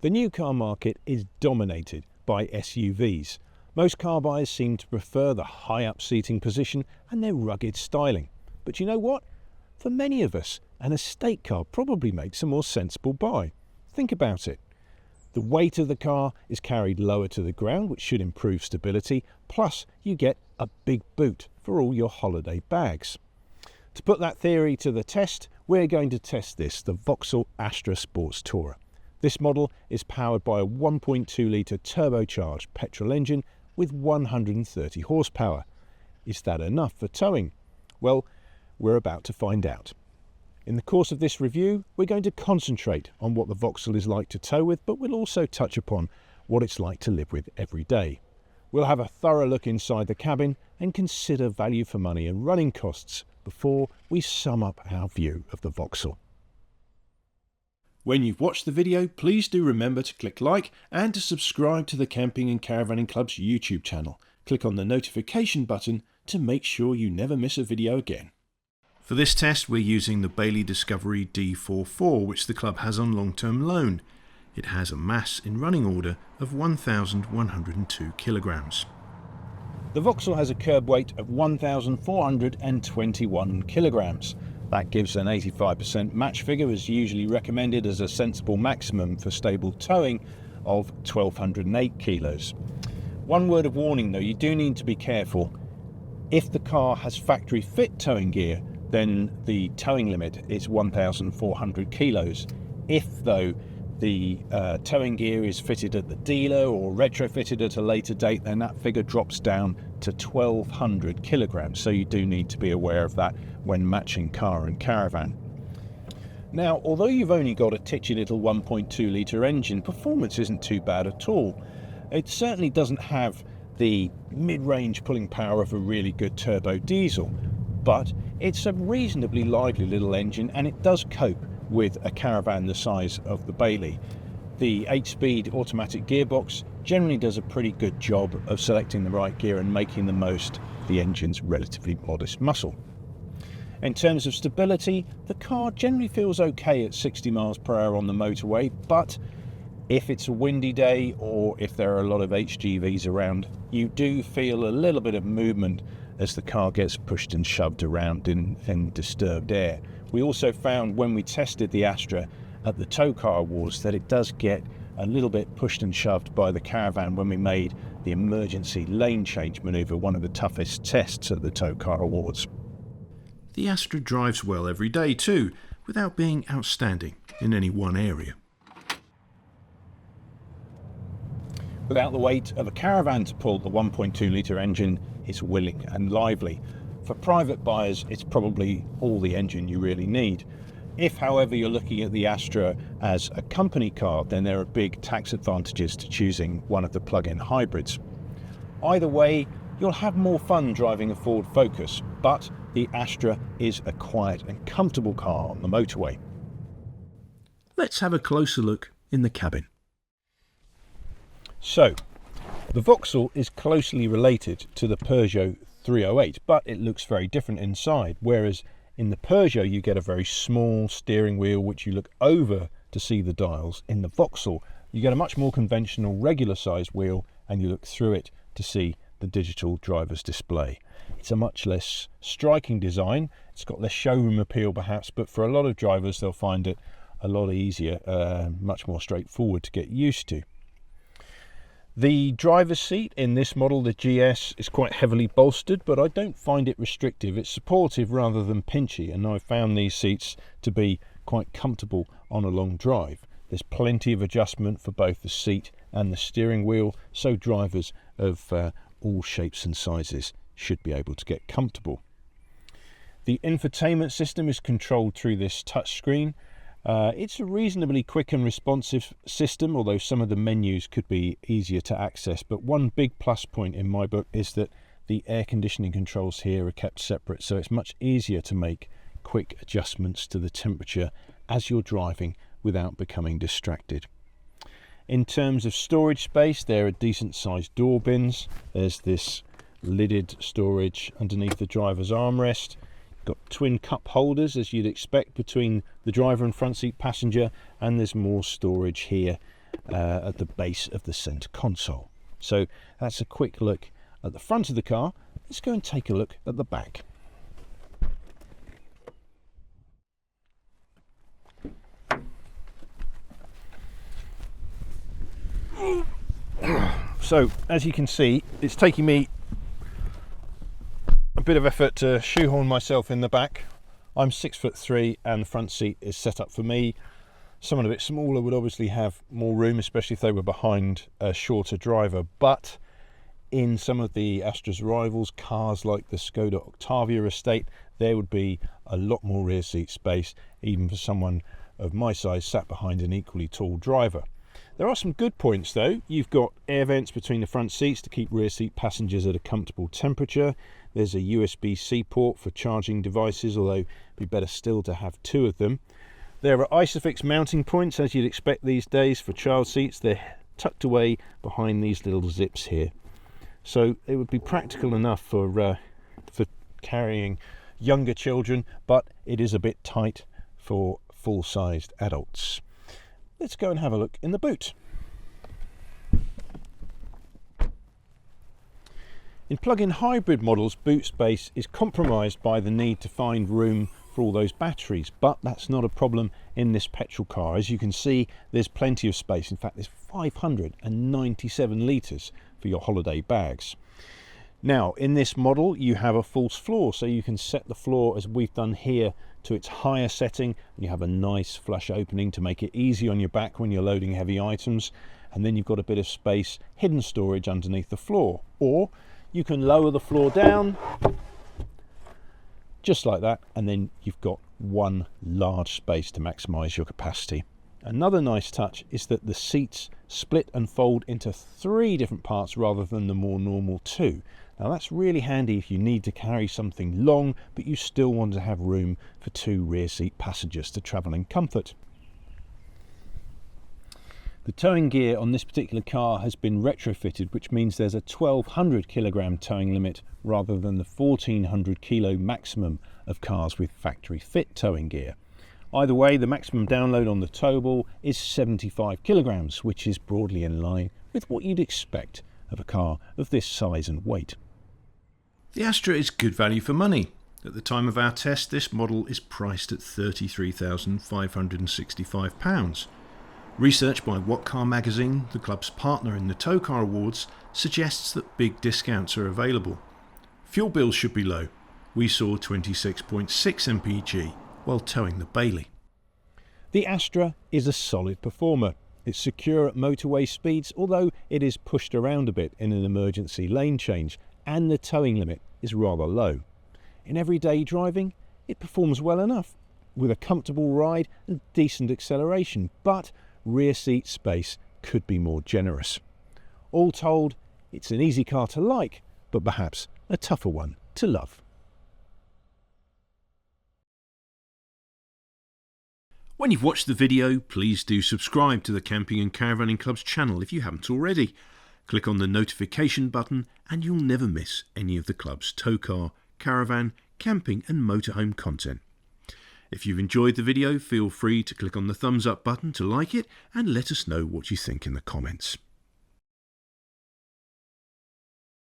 The new car market is dominated by SUVs. Most car buyers seem to prefer the high-up seating position and their rugged styling. But you know what? For many of us, an estate car probably makes a more sensible buy. Think about it. The weight of the car is carried lower to the ground, which should improve stability, plus you get a big boot for all your holiday bags. To put that theory to the test, we're going to test the Vauxhall Astra Sports Tourer. This model is powered by a 1.2 litre turbocharged petrol engine with 130 horsepower. Is that enough for towing? Well, we're about to find out. In the course of this review, we're going to concentrate on what the Vauxhall is like to tow with, but we'll also touch upon what it's like to live with every day. We'll have a thorough look inside the cabin and consider value for money and running costs before we sum up our view of the Vauxhall. When you've watched the video, please do remember to click like and to subscribe to the Camping and Caravanning Club's YouTube channel. Click on the notification button to make sure you never miss a video again. For this test, we're using the Bailey Discovery D44, which the club has on long-term loan. It has a mass in running order of 1,102 kilograms. The Vauxhall has a curb weight of 1,421 kilograms. That gives an 85% match figure, as usually recommended as a sensible maximum for stable towing of 1,208 kilos. One word of warning though, you do need to be careful. If the car has factory fit towing gear, then the towing limit is 1,400 kilos. If though the towing gear is fitted at the dealer or retrofitted at a later date, then that figure drops down to 1,200 kilograms. So you do need to be aware of that when matching car and caravan. Now, although you've only got a titchy little 1.2 litre engine, performance isn't too bad at all. It certainly doesn't have the mid-range pulling power of a really good turbo diesel, but it's a reasonably lively little engine and it does cope with a caravan the size of the Bailey. The 8-speed automatic gearbox generally does a pretty good job of selecting the right gear and making the most of the engine's relatively modest muscle. In terms of stability, the car generally feels okay at 60 miles per hour on the motorway, but if it's a windy day or if there are a lot of HGVs around, you do feel a little bit of movement as the car gets pushed and shoved around in disturbed air. We also found when we tested the Astra at the Tow Car Awards that it does get a little bit pushed and shoved by the caravan when we made the emergency lane change manoeuvre, one of the toughest tests at the Tow Car Awards. The Astra drives well every day too, without being outstanding in any one area. Without the weight of a caravan to pull, the 1.2 litre engine is willing and lively. For private buyers, it's probably all the engine you really need. If, however, you're looking at the Astra as a company car, then there are big tax advantages to choosing one of the plug-in hybrids. Either way, you'll have more fun driving a Ford Focus, but the Astra is a quiet and comfortable car on the motorway. Let's have a closer look in the cabin. So, the Vauxhall is closely related to the Peugeot 308, but it looks very different inside, whereas in the Peugeot you get a very small steering wheel which you look over to see the dials. In the Vauxhall you get a much more conventional regular sized wheel and you look through it to see the digital driver's display. It's a much less striking design, it's got less showroom appeal perhaps, but for a lot of drivers they'll find it a lot easier, much more straightforward to get used to. The driver's seat in this model, the GS, is quite heavily bolstered, but I don't find it restrictive. It's supportive rather than pinchy, and I've found these seats to be quite comfortable on a long drive. There's plenty of adjustment for both the seat and the steering wheel, so drivers of all shapes and sizes should be able to get comfortable. The infotainment system is controlled through this touchscreen. It's a reasonably quick and responsive system, although some of the menus could be easier to access. But one big plus point in my book is that the air conditioning controls here are kept separate, so it's much easier to make quick adjustments to the temperature as you're driving without becoming distracted. In terms of storage space, there are decent sized door bins. There's this lidded storage underneath the driver's armrest. Got twin cup holders as you'd expect between the driver and front seat passenger, and there's more storage here at the base of the centre console. So that's a quick look at the front of the car. Let's go and take a look at the back. So as you can see, it's taking me a bit of effort to shoehorn myself in the back. I'm 6'3" and the front seat is set up for me. Someone a bit smaller would obviously have more room, especially if they were behind a shorter driver, but in some of the Astra's rivals, cars like the Skoda Octavia estate, there would be a lot more rear seat space, even for someone of my size sat behind an equally tall driver. There are some good points though. You've got air vents between the front seats to keep rear seat passengers at a comfortable temperature. There's a USB-C port for charging devices, although it'd be better still to have 2 of them. There are Isofix mounting points, as you'd expect these days for child seats. They're tucked away behind these little zips here. So it would be practical enough for carrying younger children, but it is a bit tight for full-sized adults. Let's go and have a look in the boot. In plug-in hybrid models, boot space is compromised by the need to find room for all those batteries, but that's not a problem in this petrol car. As you can see, there's plenty of space. In fact, there's 597 litres for your holiday bags. Now, in this model, you have a false floor, so you can set the floor, as we've done here, to its higher setting. You have a nice flush opening to make it easy on your back when you're loading heavy items, and then you've got a bit of space, hidden storage underneath the floor. Or you can lower the floor down just like that, and then you've got one large space to maximize your capacity. Another nice touch is that the seats split and fold into 3 different parts rather than the more normal 2. Now that's really handy if you need to carry something long, but you still want to have room for 2 rear seat passengers to travel in comfort. The towing gear on this particular car has been retrofitted, which means there's a 1200 kilogram towing limit rather than the 1400 kilo maximum of cars with factory fit towing gear. Either way, the maximum download on the towable is 75 kilograms, which is broadly in line with what you'd expect of a car of this size and weight. The Astra is good value for money. At the time of our test, this model is priced at £33,565. Research by What Car magazine, the club's partner in the Tow Car Awards, suggests that big discounts are available. Fuel bills should be low. We saw 26.6 mpg while towing the Bailey. The Astra is a solid performer. It's secure at motorway speeds, although it is pushed around a bit in an emergency lane change, and the towing limit is rather low. In everyday driving, it performs well enough, with a comfortable ride and decent acceleration, but rear seat space could be more generous. All told, it's an easy car to like, but perhaps a tougher one to love. When you've watched the video, please do subscribe to the Camping and Caravanning Club's channel if you haven't already. Click on the notification button and you'll never miss any of the club's tow car, caravan, camping and motorhome content. If you've enjoyed the video, feel free to click on the thumbs up button to like it and let us know what you think in the comments.